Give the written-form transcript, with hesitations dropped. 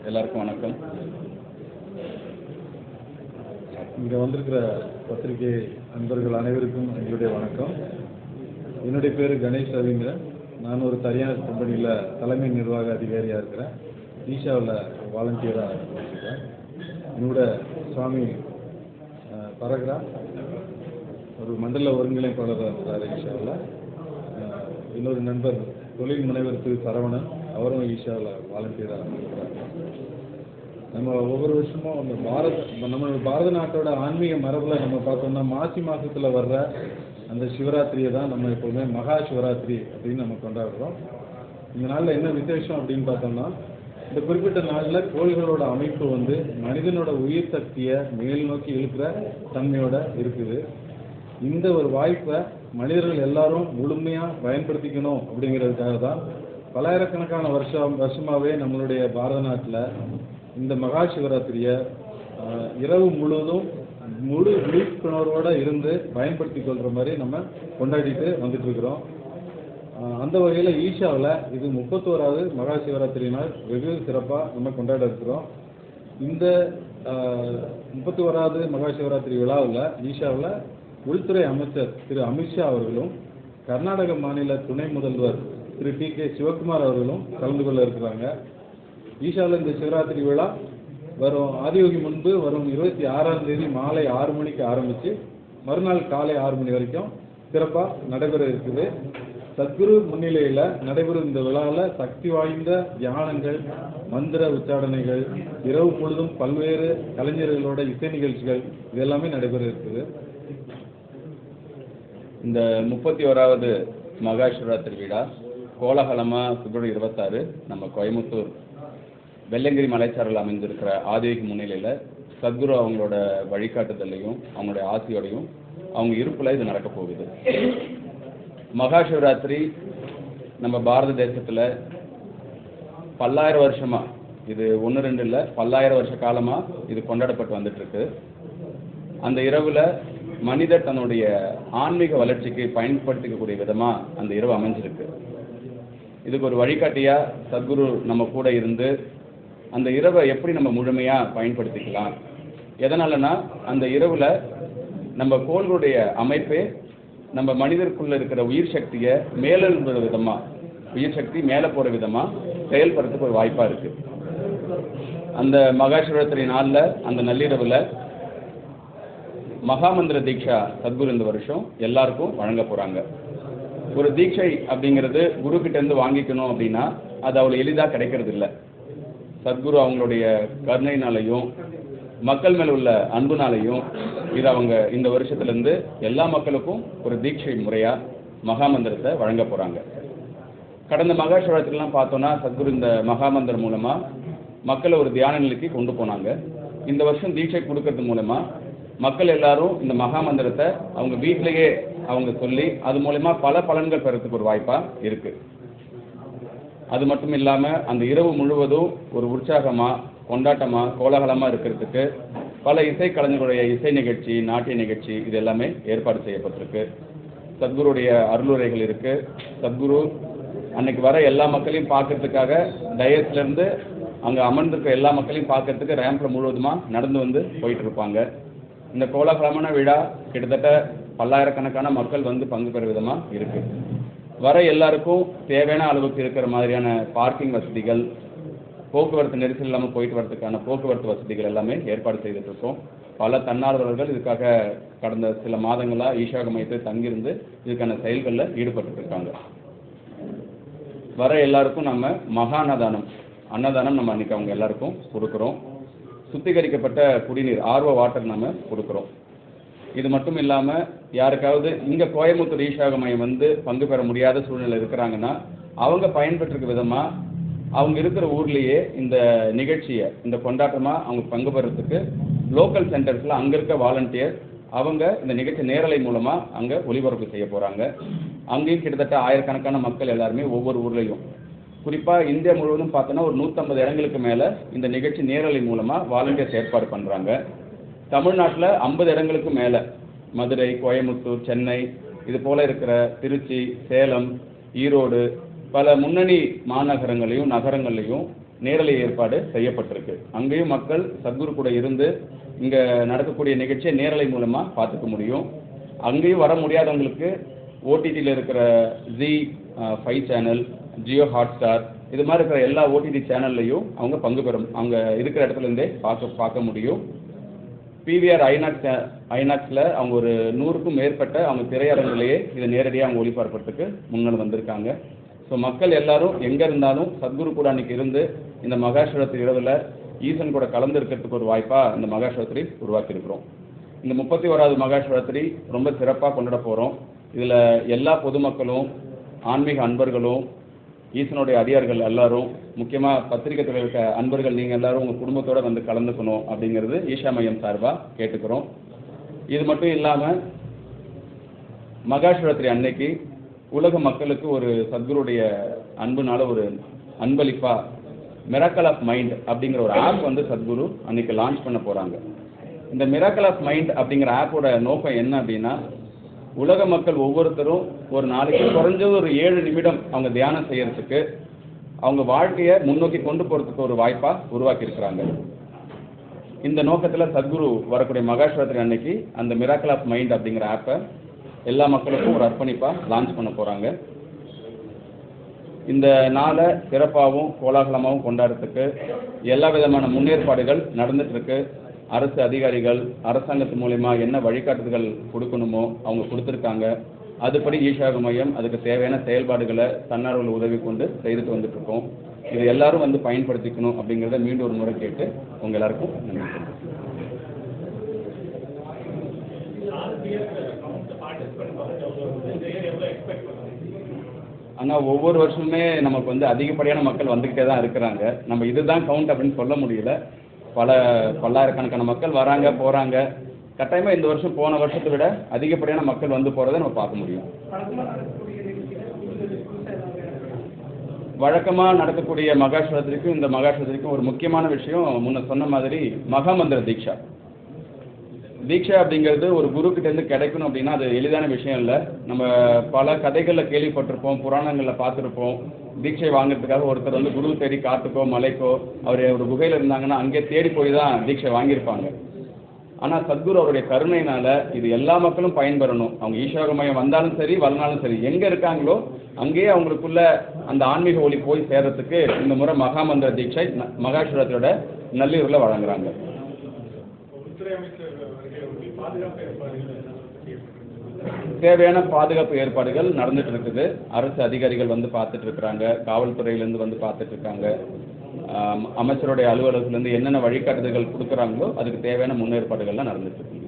எல்லாருக்கும் வணக்கம். இங்கே வந்திருக்கிற பத்திரிகை நண்பர்கள் அனைவருக்கும் எங்களுடைய வணக்கம். என்னுடைய பேர் கணேஷ் ரவீந்திரன். நான் ஒரு தனியார் கம்பெனியில் தலைமை நிர்வாக அதிகாரியாக இருக்கிறேன். ஈஷாவில் வாலண்டியராக இருக்கிறேன். என்னோட சுவாமி பரகரா ஒரு மண்டல ஒருங்கிணைப்பாளராக இருக்கிறார் ஈஷாவில். இன்னொரு நண்பர் தொழில் முனைவர் திரு சரவணன், அவரும் ஈஷாவில் வாலண்டியராக இருக்கிறார். நம்ம ஒவ்வொரு வருஷமும் நம்மளோட பாரத நாட்டோட ஆன்மீக மரபில் நம்ம பார்த்தோம்னா மாசி மாதத்தில் வர்ற அந்த சிவராத்திரியை தான் நம்ம எப்போதுமே மகா சிவராத்திரி அப்படின்னு நம்ம கொண்டாடுறோம். இந்த நாளில் என்ன விசேஷம் அப்படின்னு பார்த்தோம்னா, இந்த குறிப்பிட்ட நாளில் கோள்களோட அமைப்பு மனிதனோட உயிர் சக்தியை மேல் நோக்கி இழுக்கிற தன்மையோட இருக்குது. இந்த ஒரு வாய்ப்பை மனிதர்கள் எல்லாரும் முழுமையாக பயன்படுத்திக்கணும் அப்படிங்கிறதுக்காக தான் பல்லாயிரக்கணக்கான வருஷமாகவே நம்மளுடைய பாரத நாட்டில் இந்த மகா சிவராத்திரியை இரவு முழுவதும் முழு விழிப்புணர்வோடு இருந்து பயன்படுத்தி கொள்கிற மாதிரி நம்ம கொண்டாடிட்டு வந்துட்டு இருக்கிறோம். அந்த வகையில் ஈஷாவில் இது 31வது மகா சிவராத்திரி நாள் வெகு சிறப்பாக நம்ம கொண்டாட இருக்கிறோம். இந்த 31வது மகா சிவராத்திரி விழாவில் ஈஷாவில் உள்துறை அமைச்சர் திரு அமித்ஷா அவர்களும் கர்நாடக மாநில துணை முதல்வர் திரு டி கே சிவகுமார் அவர்களும் கலந்து கொள்ள இருக்கிறாங்க. ஈஷாவில் இந்த சிவராத்திரி விழா வரும் ஆதியோகி முன்பு வரும் 26ஆம் தேதி மாலை 6 மணிக்கு ஆரம்பித்து மறுநாள் காலை 6 மணி வரைக்கும் சிறப்பாக நடைபெற இருக்குது. சத்குரு முன்னிலையில் நடைபெறும் இந்த விழாவில் சக்தி வாய்ந்த தியானங்கள், மந்திர உச்சாடனைகள், இரவு பொழுதும் பல்வேறு கலைஞர்களோட இசை நிகழ்ச்சிகள் இதெல்லாமே நடைபெற இருக்குது. இந்த 31வது மகா சிவராத்திரி விழா கோலாகலமாக பிப்ரவரி 26 நம்ம கோயம்புத்தூர் வெள்ளங்கிரி மலைச்சாரல் அமைந்திருக்கிற ஆதியோகி முன்னிலையில் சத்குரு அவங்களோட வழிகாட்டுதலையும் அவங்களுடைய ஆசையோடையும் அவங்க இருப்பில் இது நடக்க போகுது. மகா சிவராத்திரி நம்ம பாரத தேசத்தில் பல்லாயிரம் வருஷமாக, இது 1-2 இல்லை, பல்லாயிரம் வருஷ காலமாக இது கொண்டாடப்பட்டு வந்துட்டுருக்கு. அந்த இரவில் மனிதர் தன்னுடைய ஆன்மீக வளர்ச்சிக்கு பயன்படுத்திக்கக்கூடிய விதமாக அந்த இரவு அமைஞ்சிருக்கு. இதுக்கு ஒரு வழிகாட்டியாக சத்குரு நம்ம கூட இருந்து அந்த இரவை எப்படி நம்ம முழுமையாக பயன்படுத்திக்கலாம். எதனாலனா அந்த இரவில் நம்ம கோள்களுடைய அமைப்பே நம்ம மனிதருக்குள்ளே இருக்கிற உயிர் சக்தியை மேலெழும்புற விதமாக, உயிர் சக்தி மேலே போகிற விதமாக செயல்படுறதுக்கு ஒரு வாய்ப்பாக இருக்குது. அந்த மகா சிவராத்திரி நாளில் அந்த நள்ளிரவில் மகாமந்திர தீட்சா சத்குரு இந்த வருஷம் எல்லாருக்கும் வழங்க போகிறாங்க. ஒரு தீட்சை அப்படிங்கிறது குருக்கிட்டேருந்து வாங்கிக்கணும் அப்படின்னா அது அவ்வளோ எளிதாக கிடைக்கிறது இல்லை. சத்குரு அவங்களுடைய கருணையினாலையும் மக்கள் மேல் உள்ள அன்புனாலையும் இது அவங்க இந்த வருஷத்துலேருந்து எல்லா மக்களுக்கும் ஒரு தீட்சை முறையாக மகாமந்திரத்தை வழங்க போகிறாங்க. கடந்த மகா சிவராத்திரிலாம் பார்த்தோன்னா சத்குரு இந்த மகாமந்திரம் மூலமாக மக்களை ஒரு தியான நிலைக்கு கொண்டு போனாங்க. இந்த வருஷம் தீட்சை கொடுக்கறது மூலமாக மக்கள் எல்லாரும் இந்த மகாமந்திரத்தை அவங்க வீட்டிலேயே அவங்க சொல்லி அது மூலமா பல பலன்கள் பெறத்துக்கு ஒரு வாய்ப்பாக இருக்குது. அது மட்டும் இல்லாமல் அந்த இரவு முழுவதும் ஒரு உற்சாகமாக, கொண்டாட்டமாக, கோலாகலமாக இருக்கிறதுக்கு பல இசை கலைஞர்களுடைய இசை நிகழ்ச்சி, நாட்டிய நிகழ்ச்சி இது எல்லாமே ஏற்பாடு செய்யப்பட்டிருக்கு. சத்குருடைய அருளுரைகள் இருக்குது. சத்குரு அன்னைக்கு வர எல்லா மக்களையும் பார்க்கறதுக்காக டயஸ்லேருந்து அங்கே அமர்ந்திருக்கிற எல்லா மக்களையும் பார்க்கறதுக்கு ரேம்பில் முழுவதுமாக நடந்து போயிட்டு இருப்பாங்க. இந்த கோலாகலமான விழா கிட்டத்தட்ட பல்லாயிரக்கணக்கான மக்கள் பங்கு பெற விதமாக இருக்குது. வர எல்லாருக்கும் தேவையான அளவுக்கு இருக்கிற மாதிரியான பார்க்கிங் வசதிகள், போக்குவரத்து நெரிசல் இல்லாமல் போயிட்டு வரதுக்கான போக்குவரத்து வசதிகள் எல்லாமே ஏற்பாடு செய்துட்டு இருக்கோம். பல தன்னார்வலர்கள் இதுக்காக கடந்த சில மாதங்களாக ஈஷா மையத்தில் தங்கியிருந்து இதுக்கான செயல்களில் ஈடுபட்டு இருக்காங்க. வர எல்லாருக்கும் நம்ம மகா அன்னதானம் நம்ம அன்றைக்கி அவங்க எல்லாருக்கும் கொடுக்குறோம். சுத்திகரிக்கப்பட்ட குடிநீர் ஆர்வ வாட்டர் நம்ம கொடுக்குறோம். இது மட்டும் இல்லாமல் யாருக்காவது இங்கே கோயம்புத்தூர் ஈஷா மையம் பங்கு பெற முடியாத சூழ்நிலை இருக்கிறாங்கன்னா அவங்க பயன்பெற்றிருக்க விதமாக அவங்க இருக்கிற ஊர்லேயே இந்த நிகழ்ச்சியை, இந்த கொண்டாட்டமாக அவங்க பங்கு பெறத்துக்கு லோக்கல் சென்டர்ஸில் அங்கே இருக்க வாலண்டியர் அவங்க இந்த நிகழ்ச்சி நேரலை மூலமாக அங்கே ஒளிபரப்பு செய்ய போகிறாங்க. அங்கேயும் கிட்டத்தட்ட ஆயிரக்கணக்கான மக்கள் எல்லாருமே ஒவ்வொரு ஊர்லேயும், குறிப்பாக இந்தியா முழுவதும் பார்த்தோன்னா ஒரு 150 இடங்களுக்கு மேலே இந்த நிகழ்ச்சி நேரலை மூலமாக வாலண்டியர்ஸ் ஏற்பாடு பண்ணுறாங்க. தமிழ்நாட்டில் 50 இடங்களுக்கு மேலே மதுரை, கோயம்புத்தூர், சென்னை இது போல் இருக்கிற திருச்சி, சேலம், ஈரோடு பல முன்னணி மாநகரங்களையும் நகரங்களையும் நேரலை ஏற்பாடு செய்யப்பட்டிருக்கு. அங்கேயும் மக்கள் சத்குரு கூட இருந்து இங்கே நடக்கக்கூடிய நிகழ்ச்சியை நேரலை மூலமாக பார்த்துக்க முடியும். அங்கேயும் வர முடியாதவங்களுக்கு ஓடிடியில் இருக்கிற Zee5 சேனல், ஜியோ ஹாட்ஸ்டார், இது மாதிரி இருக்கிற எல்லா ஓடிடி சேனல்லையும் அவங்க பங்கு பெறும், அவங்க இருக்கிற இடத்துலேருந்தே பார்க்க முடியும். பிவிஆர் ஐநாக்ஸில் அவங்க ஒரு 100க்கும் மேற்பட்ட அவங்க திரையரங்கிலேயே இதை நேரடியாக அவங்க ஒளிபரப்புறதுக்கு முன்னால் வந்திருக்காங்க. ஸோ மக்கள் எல்லாரும் எங்கே இருந்தாலும் சத்குரு கூட அன்றைக்கி இருந்து இந்த மகாசிவராத்திரி இரவில் ஈசன் கூட கலந்து இருக்கிறதுக்கு ஒரு வாய்ப்பாக இந்த மகாசிவராத்திரி உருவாக்கியிருக்கிறோம். இந்த 31வது மகாசிவராத்திரி ரொம்ப சிறப்பாக கொண்டாட போகிறோம். இதில் எல்லா பொதுமக்களும், ஆன்மீக அன்பர்களும், ஈசனுடைய அடியார்கள் எல்லாரும், முக்கியமாக பத்திரிகை துறையில் இருக்க அன்பர்கள் நீங்கள் எல்லாரும் உங்கள் குடும்பத்தோடு வந்து கலந்துக்கணும் அப்படிங்கிறது ஈஷா மையம் சார்பாக கேட்டுக்கிறோம். இது மட்டும் இல்லாமல் மகாசிவராத்திரி அன்னைக்கு உலக மக்களுக்கு ஒரு சத்குருடைய அன்புனால ஒரு அன்பளிப்பாக மிராக்கிள் ஆஃப் மைண்ட் அப்படிங்கிற ஒரு ஆப் வந்து சத்குரு அன்னைக்கு லான்ச் பண்ண போகிறாங்க. இந்த மிராக்கிள் ஆஃப் மைண்ட் அப்படிங்கிற ஆப்போட நோக்கம் என்ன அப்படின்னா, உலக மக்கள் ஒவ்வொருத்தரும் ஒரு நாளைக்கு குறைஞ்சது ஒரு 7 நிமிடம் அவங்க தியானம் செய்யறதுக்கு, அவங்க வாழ்க்கையை முன்னோக்கி கொண்டு போகிறதுக்கு ஒரு வாய்ப்பாக உருவாக்கியிருக்கிறாங்க. இந்த நோக்கத்தில் சத்குரு வரக்கூடிய மகாசிவராத்திரி அன்னைக்கு அந்த மிராக்கிள் ஆஃப் மைண்ட் அப்படிங்கிற ஆப்பை எல்லா மக்களுக்கும் ஒரு அர்ப்பணிப்பாக லான்ச் பண்ண போகிறாங்க. இந்த நாளை சிறப்பாகவும் கோலாகலமாகவும் கொண்டாடுறதுக்கு எல்லா விதமான முன்னேற்பாடுகள் நடந்துகிட்ருக்கு. அரசு அதிகாரிகள் அரசாங்கத்து மூலமா என்ன வழிகாட்டுதல்கள் கொடுக்கணுமோ அவங்க கொடுத்துருக்காங்க. அதுபடி ஈஷா மையம் அதுக்கு தேவையான செயல்பாடுகளை தன்னார்வல உதவி கொண்டு செய்துட்டு வந்துட்டுருக்கோம். இது எல்லாரும் வந்து பயன்படுத்திக்கணும் அப்படிங்கிறத மீண்டும் ஒரு முறை கேட்டு உங்கள் எல்லாருக்கும் நன்றி. ஆனால் ஒவ்வொரு வருஷமுமே நமக்கு வந்து அதிகப்படியான மக்கள் வந்துக்கிட்டே தான் இருக்கிறாங்க. நம்ம இதுதான் கவுண்ட் அப்படின்னு சொல்ல முடியல. பல்லாயிரக்கணக்கான மக்கள் வராங்க போகிறாங்க. கட்டாயமாக இந்த வருஷம் போன வருஷத்தை விட அதிகப்படியான மக்கள் வந்து போகிறத நம்ம பார்க்க முடியும். வழக்கமாக நடக்கக்கூடிய மகாசிவராத்திரிக்கும் இந்த மகாசிவராத்திரிக்கும் ஒரு முக்கியமான விஷயம், முன்ன சொன்ன மாதிரி மகாமந்திர தீட்சா. தீட்சை அப்படிங்கிறது ஒரு குருக்கிட்டேருந்து கிடைக்கணும் அப்படின்னா அது எளிதான விஷயம் இல்லை. நம்ம பல கதைகளில் கேள்விப்பட்டிருப்போம், புராணங்களில் பார்த்துருப்போம். தீட்சை வாங்கிறதுக்காக ஒருத்தர் வந்து குரு தேடி காட்டுக்கோ மலைக்கோ அவர் ஒரு குகையில் இருந்தாங்கன்னா அங்கே தேடி போய் தான் தீட்சை வாங்கியிருப்பாங்க. ஆனால் சத்குரு அவருடைய கருணையினால் இது எல்லா மக்களும் பயன்பெறணும். அவங்க ஈஸ்வர மையம் வந்தாலும் சரி வரனாலும் சரி எங்கே இருக்காங்களோ அங்கேயே அவங்களுக்குள்ள அந்த ஆன்மீக ஒளி போய் சேர்றதுக்கு இந்த முறை மகாமந்திர தீட்சை மகாசிவராத்திரியோட நல்லூரில் வழங்குறாங்க. தேவையான பாதுகாப்பு ஏற்பாடுகள் நடந்துட்டு இருக்குது. அரசு அதிகாரிகள் வந்து பார்த்துட்டு இருக்கிறாங்க, காவல்துறையிலேருந்து வந்து பார்த்துட்டு இருக்காங்க. அமைச்சருடைய அலுவலகத்திலேருந்து என்னென்ன வழிகாட்டுதல்கள் கொடுக்குறாங்களோ அதுக்கு தேவையான முன்னேற்பாடுகள்லாம் நடந்துட்டு இருக்கு.